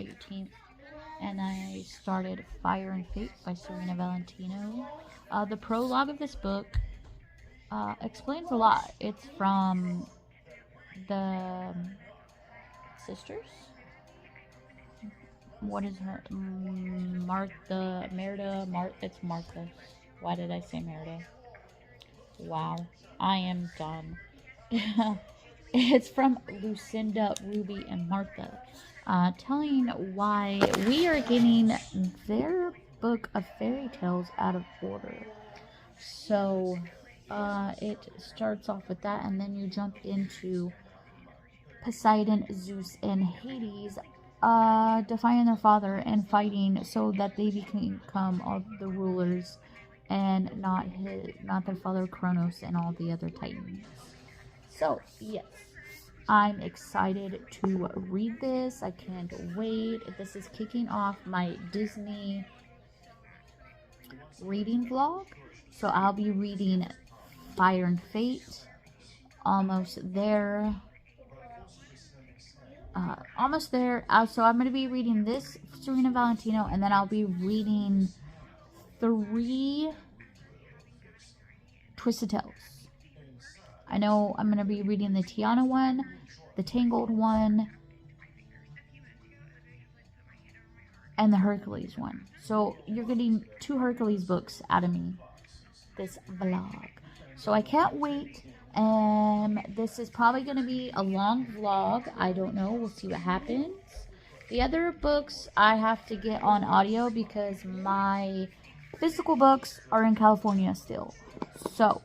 18th, and I started Fire and Fate by Serena Valentino. The prologue of this book explains a lot. It's from the sisters. What is her? It's Martha. Why did I say Merida? Wow, I am done. It's from Lucinda, Ruby, and Martha, telling why we are getting their book of fairy tales out of order. So, it starts off with that, and then you jump into Poseidon, Zeus, and Hades, defying their father and fighting so that they become all the rulers, and not their father Kronos and all the other titans. So, yes, I'm excited to read this. I can't wait. This is kicking off my Disney reading vlog. So, I'll be reading Fire and Fate. Almost there. So, I'm going to be reading this Serena Valentino, and then I'll be reading 3 Twisted Tales. I know I'm going to be reading the Tiana one, the Tangled one, and the Hercules one. So you're getting 2 Hercules books out of me this vlog. So I can't wait. This is probably going to be a long vlog. I don't know. We'll see what happens. The other books I have to get on audio because my physical books are in California still. So,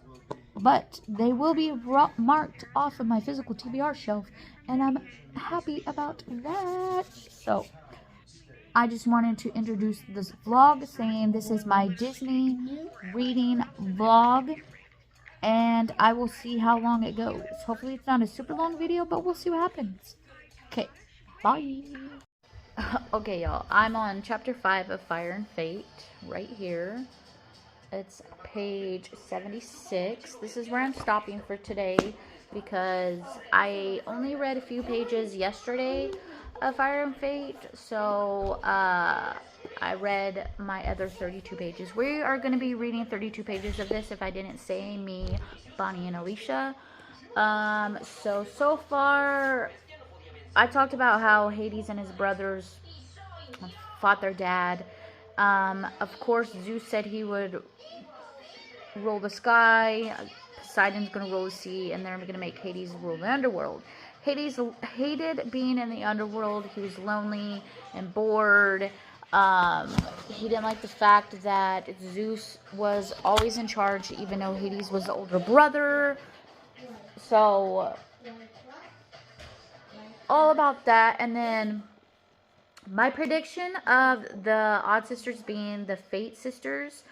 but they will be marked off of my physical TBR shelf, and I'm happy about that. So, I just wanted to introduce this vlog saying this is my Disney reading vlog, and I will see how long it goes. Hopefully it's not a super long video, but we'll see what happens. Okay, bye. Okay, y'all, I'm on chapter 5 of Fire and Fate right here. It's page 76. This is where I'm stopping for today because I only read a few pages yesterday of Fire and Fate. So I read my other 32 pages. We are going to be reading 32 pages of this if I didn't say, me, Bonnie, and Alicia. So far, I talked about how Hades and his brothers fought their dad. Of course, Zeus said he would rule the sky, Poseidon's going to rule the sea, and they're going to make Hades rule the underworld. Hades hated being in the underworld. He was lonely and bored. He didn't like the fact that Zeus was always in charge, even though Hades was the older brother. So, all about that. And then my prediction of the Odd Sisters being the Fate Sisters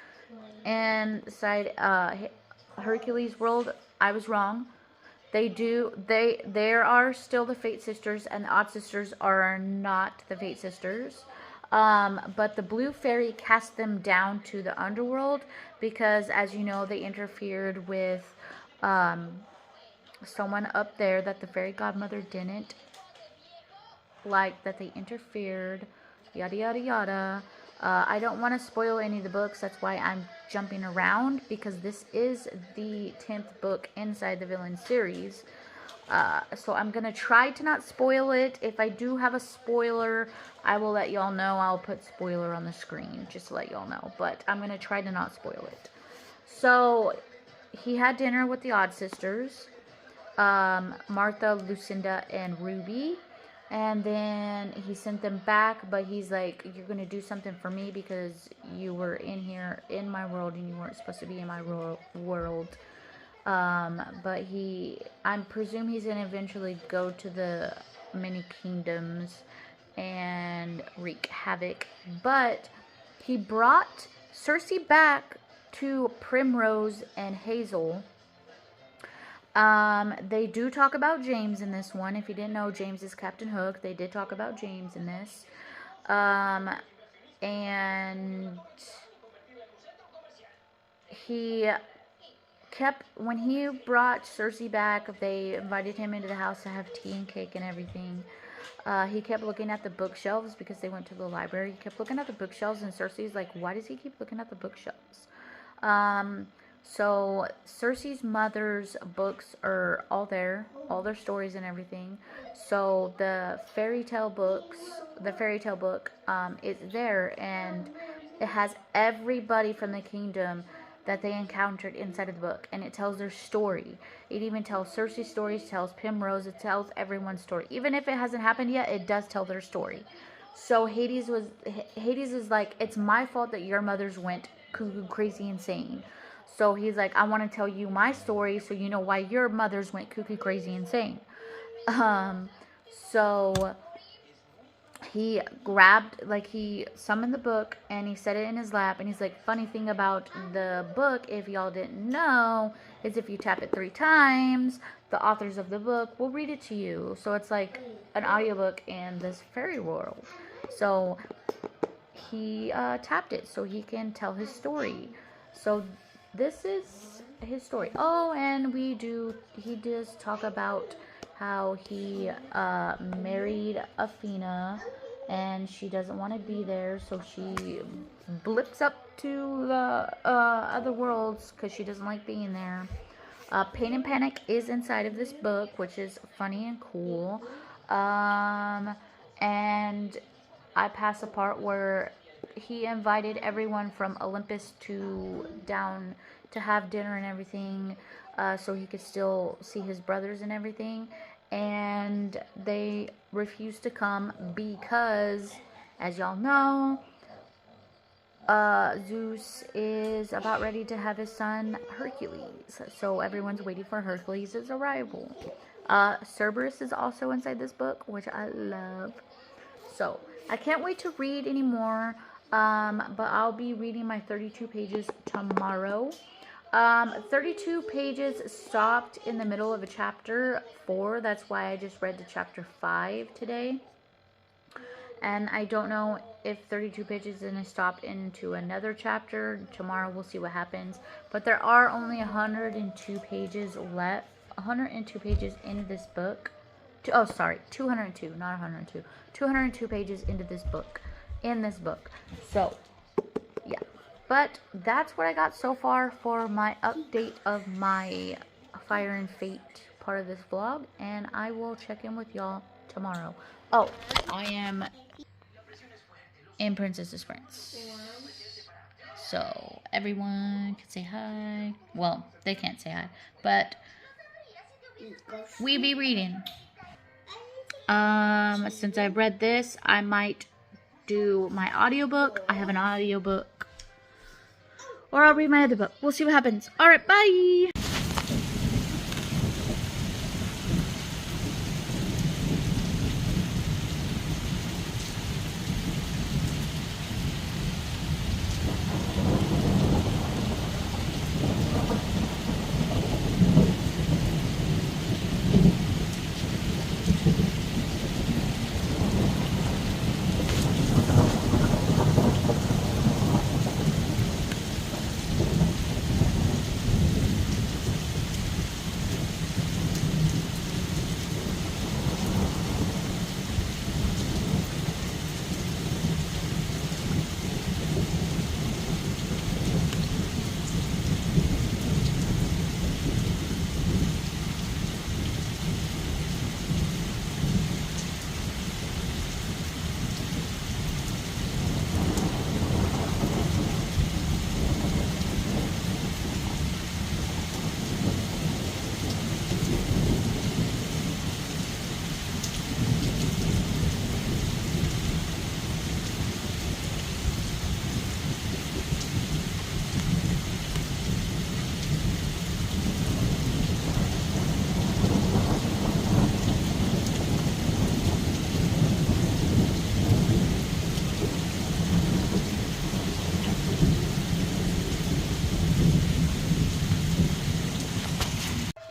inside Hercules world, I was wrong. There are still the Fate Sisters, and the Odd Sisters are not the Fate Sisters. But the Blue Fairy cast them down to the underworld because, as you know, they interfered with someone up there that the fairy godmother didn't like, that they interfered, yada yada yada. I don't want to spoil any of the books. That's why I'm jumping around, because this is the 10th book inside the villain series. So I'm going to try to not spoil it. If I do have a spoiler, I will let y'all know. I'll put spoiler on the screen just to let y'all know. But I'm going to try to not spoil it. So he had dinner with the Odd Sisters. Martha, Lucinda, and Ruby. And then he sent them back, but he's like, you're going to do something for me because you were in here in my world and you weren't supposed to be in my world. But I presume he's going to eventually go to the many kingdoms and wreak havoc. But he brought Circe back to Primrose and Hazel. They do talk about James in this one. If you didn't know, James is Captain Hook. They did talk about James in this. And when he brought Circe back, they invited him into the house to have tea and cake and everything. He kept looking at the bookshelves because they went to the library. He kept looking at the bookshelves, and Cersei's like, why does he keep looking at the bookshelves? So Cersei's mother's books are all there, all their stories and everything. So the fairy tale book, is there, and it has everybody from the kingdom that they encountered inside of the book, and it tells their story. It even tells Cersei's story, it tells Primrose, it tells everyone's story. Even if it hasn't happened yet, it does tell their story. So Hades is like, it's my fault that your mothers went cuckoo, crazy, insane. So he's like, I want to tell you my story so you know why your mothers went cuckoo, crazy, insane. So he he summoned the book and he set it in his lap, and he's like, funny thing about the book, if y'all didn't know, is if you tap it 3 times, the authors of the book will read it to you. So it's like an audiobook in this fairy world. So he tapped it so he can tell his story. So this is his story. Oh, and he does talk about how he married Athena, and she doesn't want to be there, so she blips up to the other worlds because she doesn't like being there. Pain and Panic is inside of this book, which is funny and cool. And I pass a part where he invited everyone from Olympus down to have dinner and everything, so he could still see his brothers and everything. And they refused to come because, as y'all know, Zeus is about ready to have his son Hercules. So everyone's waiting for Hercules' arrival. Cerberus is also inside this book, which I love. So I can't wait to read anymore. But I'll be reading my 32 pages tomorrow. 32 pages stopped in the middle of a chapter 4. That's why I just read to chapter 5 today. And I don't know if 32 pages is going to stop into another chapter. Tomorrow we'll see what happens. But there are only 102 pages left. 102 pages in this book. 202, not 102. 202 pages into this book. So, yeah. But that's what I got so far for my update of my Fire and Fate part of this vlog. And I will check in with y'all tomorrow. Oh, I am in Princess's Prince. So, everyone can say hi. Well, they can't say hi. But we be reading. Since I've read this, I might do my audiobook. I have an audiobook. Or I'll read my other book. We'll see what happens. Alright, bye!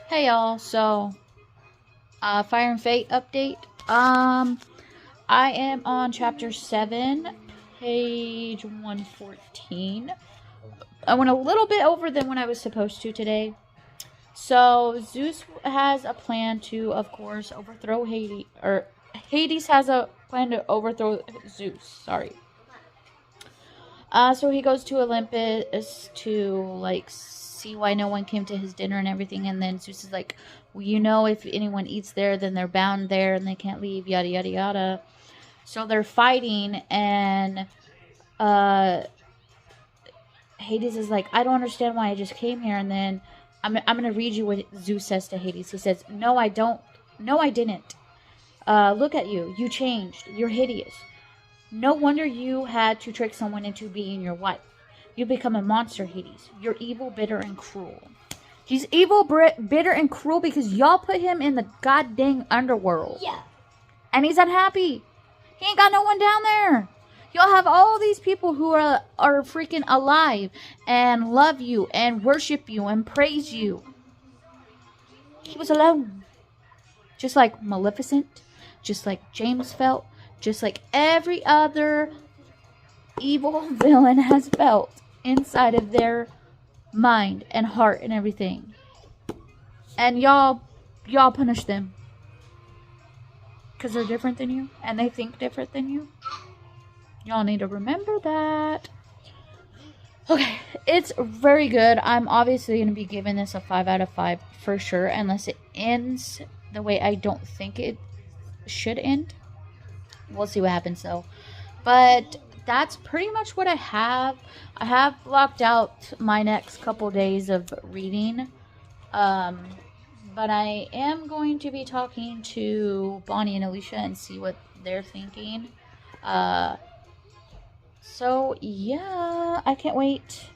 Hey y'all, so Fire and Fate update. I am on chapter 7, page 114. I went a little bit over than when I was supposed to today. So Zeus has a plan to, of course, overthrow Hades, or Hades has a plan to overthrow Zeus. Sorry. So he goes to Olympus to, like, see why no one came to his dinner and everything. And then Zeus is like, well, you know, if anyone eats there, then they're bound there and they can't leave, yada, yada, yada. So they're fighting, and Hades is like, I don't understand why I just came here. And then I'm going to read you what Zeus says to Hades. He says, no, I don't. No, I didn't. Look at you. You changed. You're hideous. No wonder you had to trick someone into being your wife. You become a monster, Hades. You're evil, bitter, and cruel. He's evil, bitter, and cruel because y'all put him in the goddamn underworld. Yeah. And he's unhappy. He ain't got no one down there. Y'all have all these people who are freaking alive and love you and worship you and praise you. He was alone. Just like Maleficent. Just like James felt. Just like every other evil villain has felt inside of their mind and heart and everything. And y'all punish them. Because they're different than you. And they think different than you. Y'all need to remember that. Okay, it's very good. I'm obviously going to be giving this a 5 out of 5 for sure. Unless it ends the way I don't think it should end. We'll see what happens though. But that's pretty much what I have. I have blocked out my next couple days of reading. But I am going to be talking to Bonnie and Alicia and see what they're thinking. So yeah, I can't wait.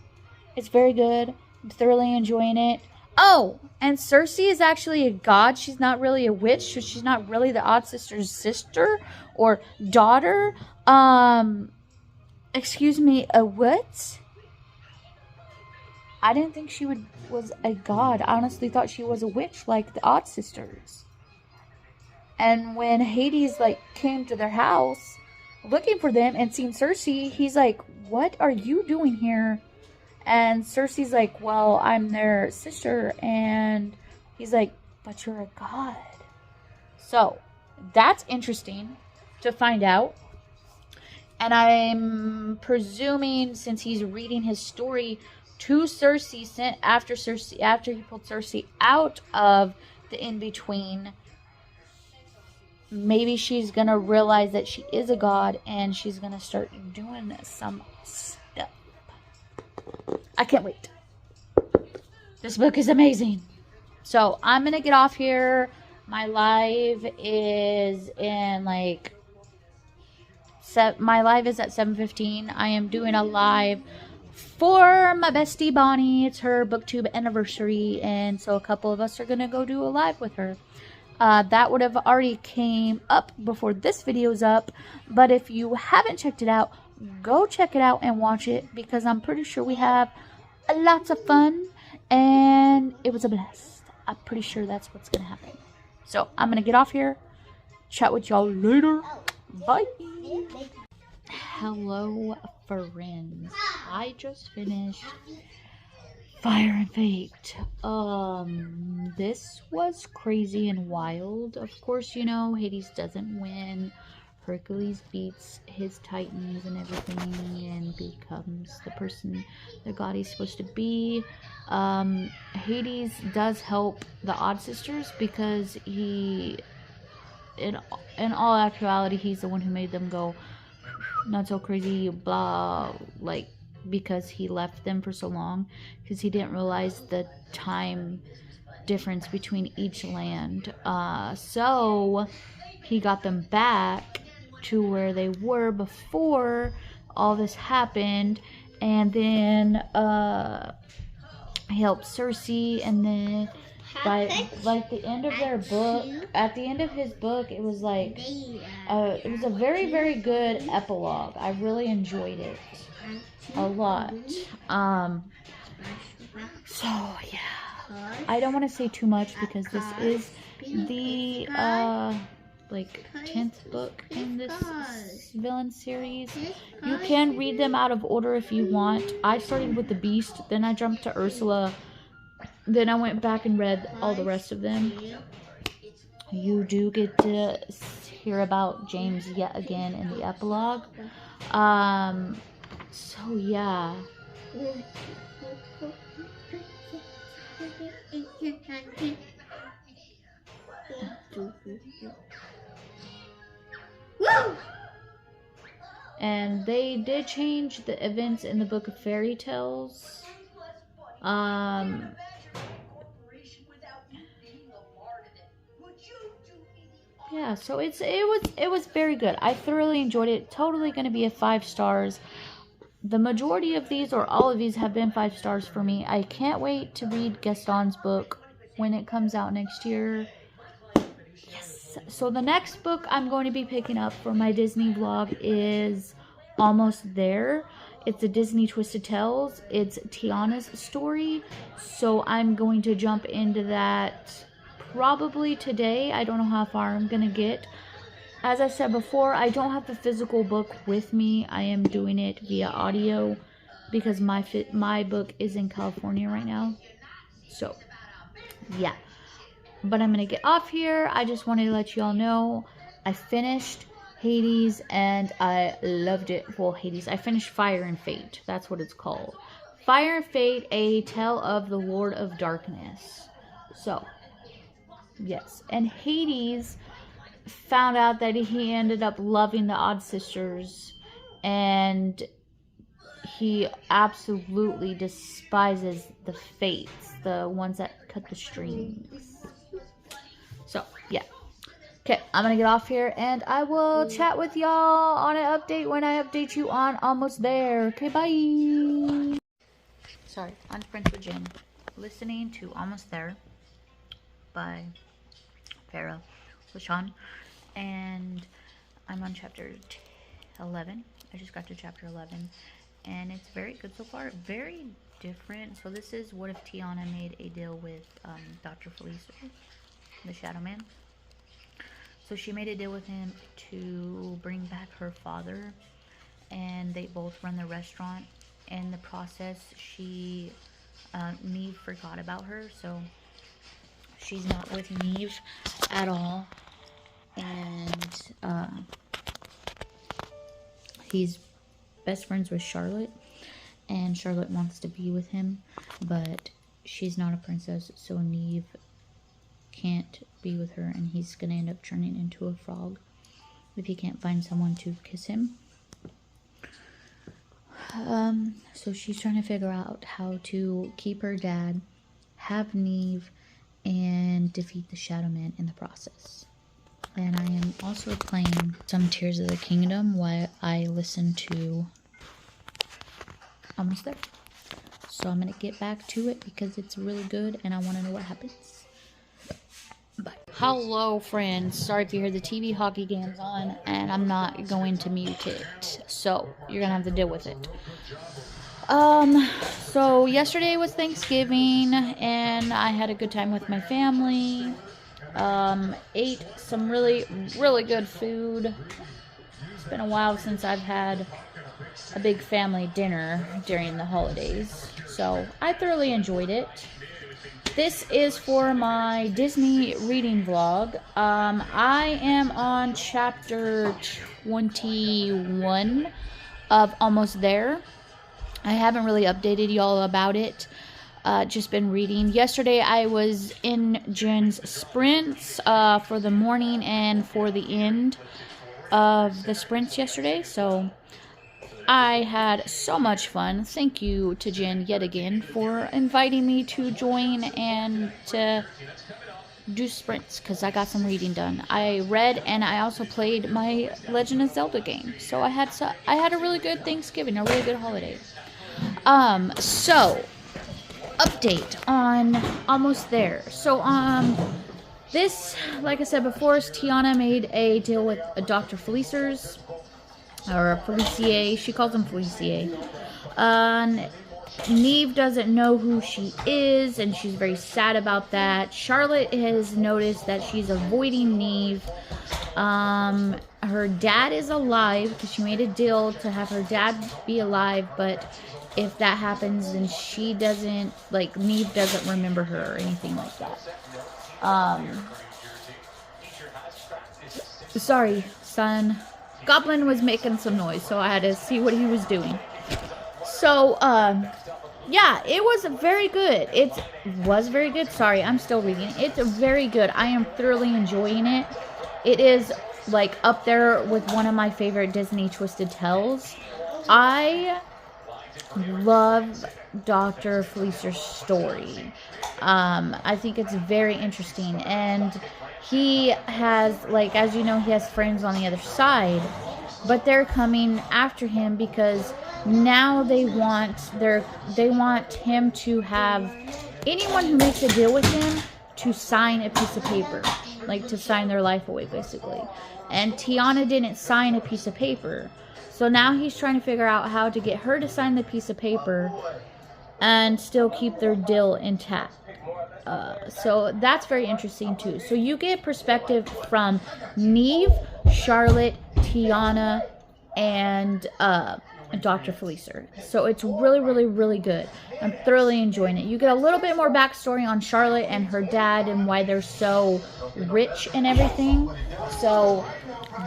It's very good. I'm thoroughly enjoying it. Oh, and Cersei is actually a god. She's not really a witch. So she's not really the odd sister's sister or daughter. Excuse me, a what? I didn't think she was a god. I honestly thought she was a witch like the odd sisters. And when Hades came to their house looking for them and seen Cersei, he's like, what are you doing here? And Cersei's like, well, I'm their sister. And he's like, but you're a god. So, that's interesting to find out. And I'm presuming, since he's reading his story to Cersei, after he pulled Cersei out of the in-between, maybe she's going to realize that she is a god and she's going to start doing some stuff. I can't wait. This book is amazing. So, I'm going to get off here. My live is in my live is at 7:15. I am doing a live for my bestie Bonnie. It's her booktube anniversary, and so a couple of us are going to go do a live with her. That would have already came up before this video's up, but if you haven't checked it out, go check it out and watch it, because I'm pretty sure we have lots of fun, and it was a blast. I'm pretty sure that's what's going to happen. So, I'm going to get off here. Chat with y'all later. Bye. Hello, friends. I just finished Fire and Fate. This was crazy and wild. Of course, you know, Hades doesn't win. Hercules beats his titans and everything and becomes the person, the god he's supposed to be. Hades does help the Odd Sisters because he, in all actuality, he's the one who made them go not so crazy, blah, because he left them for so long, because he didn't realize the time difference between each land. So he got them back to where they were before all this happened, and then he helped Cersei, and then by the end of their book, at the end of his book, it was it was a very, very good epilogue. I really enjoyed it a lot. So yeah, I don't want to say too much because this is the 10th book in this villain series. You can read them out of order if you want. I started with the Beast, then I jumped to Ursula, then I went back and read all the rest of them. You do get to hear about James yet again in the epilogue. So yeah. And they did change the events in the Book of Fairy Tales. Yeah, so it was very good. I thoroughly enjoyed it. Totally going to be a 5 stars. The majority of these, or all of these, have been 5 stars for me. I can't wait to read Gaston's book when it comes out next year. Yes. So the next book I'm going to be picking up for my Disney vlog is Almost There. It's a Disney Twisted Tales. It's Tiana's story. So I'm going to jump into that probably today. I don't know how far I'm going to get. As I said before, I don't have the physical book with me. I am doing it via audio because my book is in California right now. So, yeah. But I'm going to get off here. I just wanted to let you all know I finished Hades and I loved it. Well, Hades. I finished Fire and Fate. That's what it's called. Fire and Fate, A Tale of the Lord of Darkness. So, yes. And Hades found out that he ended up loving the Odd Sisters, and he absolutely despises the Fates, the ones that cut the strings. So, yeah. Okay, I'm gonna get off here, and I will chat with y'all on an update when I update you on Almost There. Okay, bye! Sorry, I'm friends with Jen. Listening to Almost There by Farrah LaShawn, and I'm on chapter 11. I just got to chapter 11, and it's very good so far. Very different. So this is what if Tiana made a deal with Dr. Felicia, the Shadow Man. So she made a deal with him to bring back her father, and they both run the restaurant. In the process, Neve forgot about her, so she's not with Neve at all. And he's best friends with Charlotte, and Charlotte wants to be with him, but she's not a princess, so Neve can't be with her, and he's gonna end up turning into a frog if he can't find someone to kiss him. So she's trying to figure out how to keep her dad, have Neve, and defeat the Shadow Man in the process. And I am also playing some Tears of the Kingdom while I listen to Almost There. So I'm going to get back to it because it's really good and I want to know what happens. Bye. Hello, friends. Sorry if you hear the TV hockey games on, and I'm not going to mute it. So you're going to have to deal with it. So yesterday was Thanksgiving, and I had a good time with my family. Ate some really, really good food. It's been a while since I've had a big family dinner during the holidays, so I thoroughly enjoyed it. This is for my Disney reading vlog. I am on chapter 21 of Almost There. I haven't really updated y'all about it. Just been reading. Yesterday I was in Jen's sprints for the morning and for the end of the sprints yesterday. So I had so much fun. Thank you to Jen yet again for inviting me to join and to do sprints because I got some reading done. I read and I also played my Legend of Zelda game. So I had a really good Thanksgiving, a really good holiday. So update on Almost There. So this, like I said before, is Tiana made a deal with Dr. Felicers, or Felicia. She calls him Felicia. Neve doesn't know who she is, and she's very sad about that. Charlotte has noticed that she's avoiding Neve. Her dad is alive because she made a deal to have her dad be alive, but if that happens, then she doesn't, like, Neve doesn't remember her or anything like that. Sorry, son. Goblin was making some noise, so I had to see what he was doing. So, yeah, it was very good. It was very good. Sorry, I'm still reading. It's very good. I am thoroughly enjoying it. It is, like, up there with one of my favorite Disney Twisted Tales. I love Dr. Felicer's story. I think it's very interesting. And he has, like, as you know, he has friends on the other side. But they're coming after him because now they want him to have anyone who makes a deal with him to sign a piece of paper, like to sign their life away, basically. And Tiana didn't sign a piece of paper, so now he's trying to figure out how to get her to sign the piece of paper and still keep their deal intact. So that's very interesting too. So you get perspective from Neve, Charlotte, Tiana, and Dr. Felicer. So it's really, really, really good. I'm thoroughly enjoying it. You get a little bit more backstory on Charlotte and her dad and why they're so rich and everything. So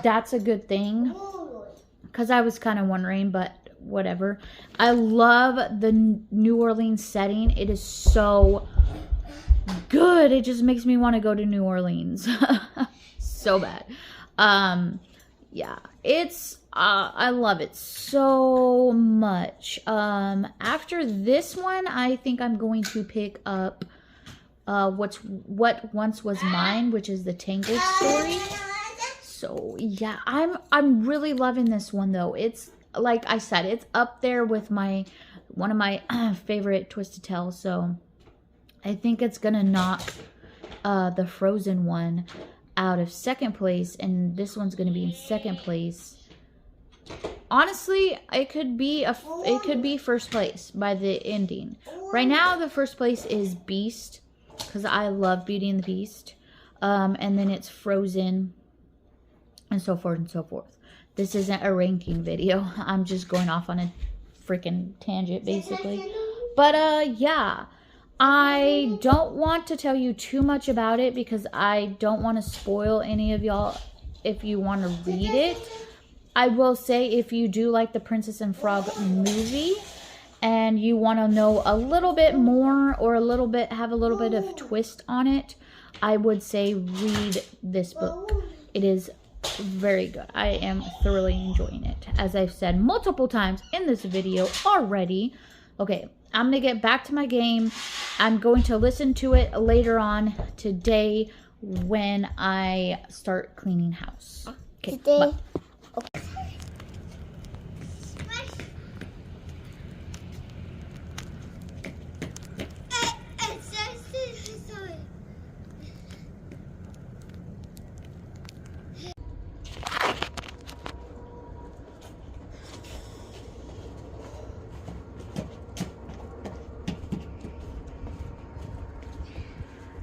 that's a good thing. Because I was kind of wondering, but whatever. I love the New Orleans setting. It is so good. It just makes me want to go to New Orleans. So bad. Yeah, it's I love it so much. After this one, I think I'm going to pick up What Once Was Mine, which is the Tangled story. So yeah, I'm really loving this one though. It's, like I said, it's up there with one of my favorite Twisted Tales. So I think it's gonna knock the Frozen one out of second place, and this one's gonna be in second place. Honestly, it could be first place by the ending. Right now, the first place is Beast, because I love Beauty and the Beast, and then it's Frozen, and so forth and so forth. This isn't a ranking video. I'm just going off on a freaking tangent, basically. But yeah. I don't want to tell you too much about it because I don't want to spoil any of y'all if you want to read it. I will say, if you do like the Princess and Frog movie and you want to know a little bit more or have a little bit of twist on it, I would say read this book. It is very good. I am thoroughly enjoying it, as I've said multiple times in this video already. Okay, I'm going to get back to my game. I'm going to listen to it later on today when I start cleaning house. Okay, bye. Okay.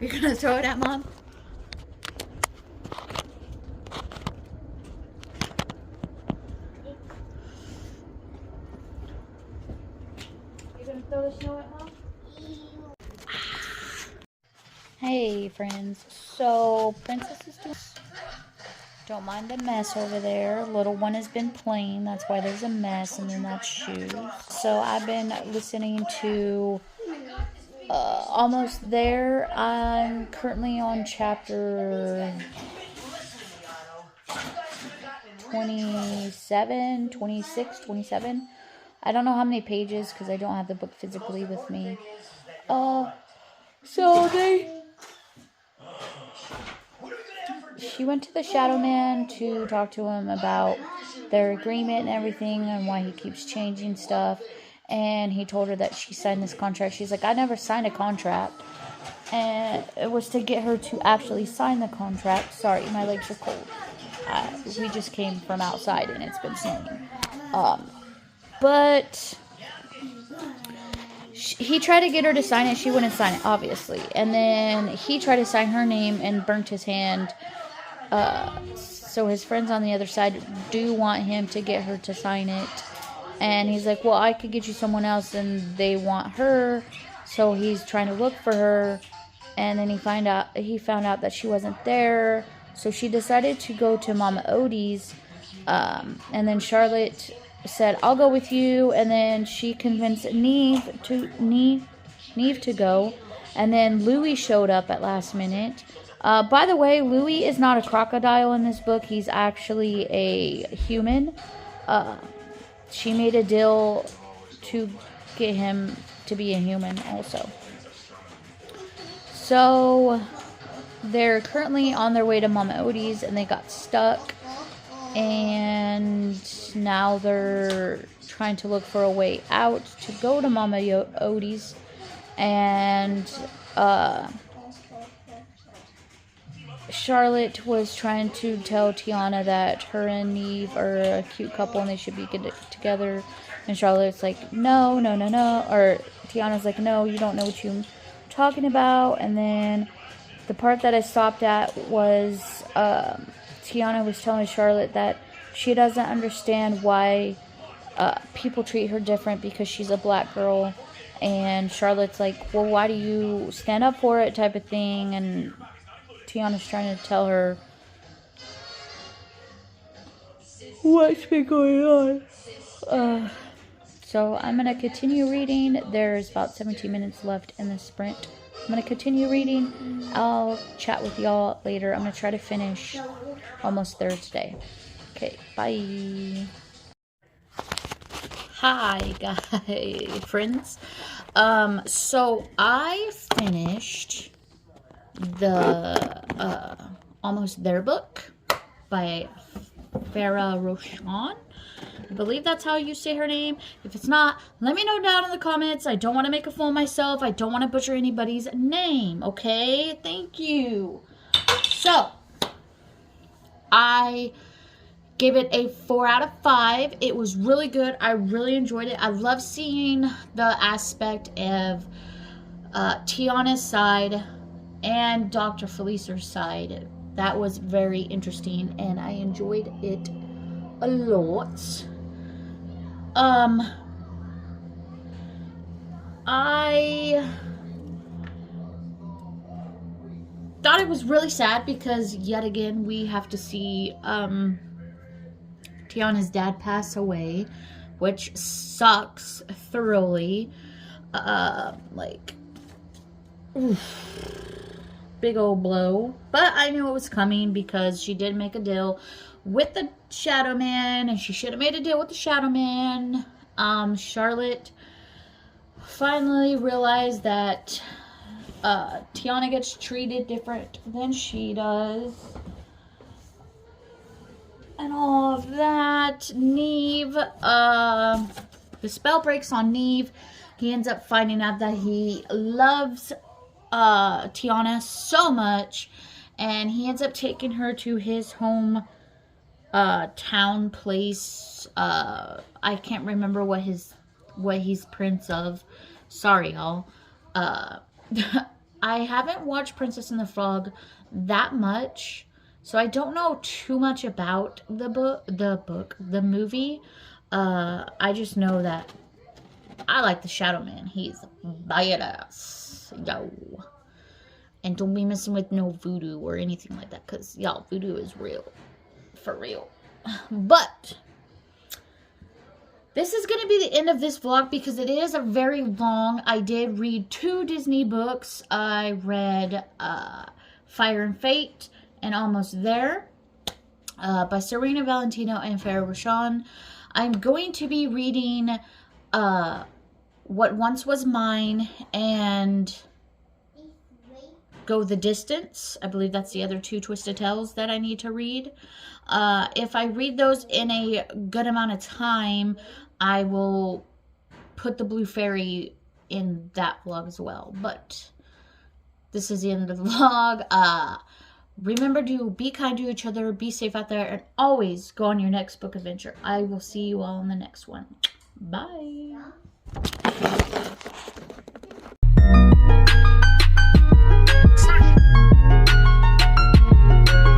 You're gonna throw it at Mom? You're gonna throw the snow at Mom? Hey friends, so Princess is doing... Don't mind the mess over there. Little one has been playing, that's why there's a mess, and then that's shoes. So I've been listening to Almost There. I'm currently on chapter 27, 26, 27. I don't know how many pages because I don't have the book physically with me. She went to the Shadow Man to talk to him about their agreement and everything and why he keeps changing stuff. And he told her that she signed this contract. She's like, I never signed a contract. And it was to get her to actually sign the contract. Sorry, my legs are cold. We just came from outside and it's been snowing. But he tried to get her to sign it. She wouldn't sign it, obviously. And then he tried to sign her name and burnt his hand. So his friends on the other side do want him to get her to sign it. And he's like, well, I could get you someone else, and they want her. So he's trying to look for her. And then he found out that she wasn't there. So she decided to go to Mama Odie's, and then Charlotte said, "I'll go with you," and then she convinced Neve to go, and then Louis showed up at last minute. By the way, Louis is not a crocodile in this book. He's actually a human. She made a deal to get him to be a human also. So they're currently on their way to Mama Odie's, and they got stuck. And now they're trying to look for a way out to go to Mama Odie's. And Charlotte was trying to tell Tiana that her and Neve are a cute couple and they should be together. And Charlotte's like, no. Or Tiana's like, no, you don't know what you're talking about. And then the part that I stopped at was Tiana was telling Charlotte that she doesn't understand why people treat her different because she's a black girl. And Charlotte's like, well, why do you stand up for it, type of thing. And Tiana's trying to tell her what's been going on. So I'm going to continue reading. There's about 17 minutes left in the sprint. I'm going to continue reading. I'll chat with y'all later. I'm going to try to finish almost there today. Okay, bye. Hi, guys, friends. So I finished the Almost There book by Farah Roshan. I believe that's how you say her name. If it's not, let me know down in the comments. I don't want to make a fool of myself. I don't want to butcher anybody's name, okay? Thank you. So, I gave it a 4 out of 5. It was really good. I really enjoyed it. I love seeing the aspect of Tiana's side and Dr. Felicer's side. That was very interesting, and I enjoyed it a lot. I thought it was really sad because yet again we have to see Tiana's dad pass away, which sucks thoroughly. Big old blow. But I knew it was coming because she did make a deal with the Shadow Man, and she should have made a deal with the Shadow Man. Charlotte finally realized that Tiana gets treated different than she does. And all of that. Neve, the spell breaks on Neve. He ends up finding out that he loves Tiana so much, and he ends up taking her to his home town place. I can't remember what he's prince of. Sorry, y'all. I haven't watched Princess and the Frog that much, so I don't know too much about the movie. I just know that I like the Shadow Man. He's badass. Yo. And don't be messing with no voodoo or anything like that, because, y'all, voodoo is real. For real. But this is going to be the end of this vlog because it is a very long. I did read 2 Disney books. I read Fire and Fate and Almost There by Serena Valentino and Farah Roshan. I'm going to be reading What Once Was Mine and Go the Distance. I believe that's the other 2 Twisted Tales that I need to read. If I read those in a good amount of time, I will put the Blue Fairy in that vlog as well. But this is the end of the vlog. Remember to be kind to each other, be safe out there, and always go on your next book adventure. I will see you all in the next one. Bye.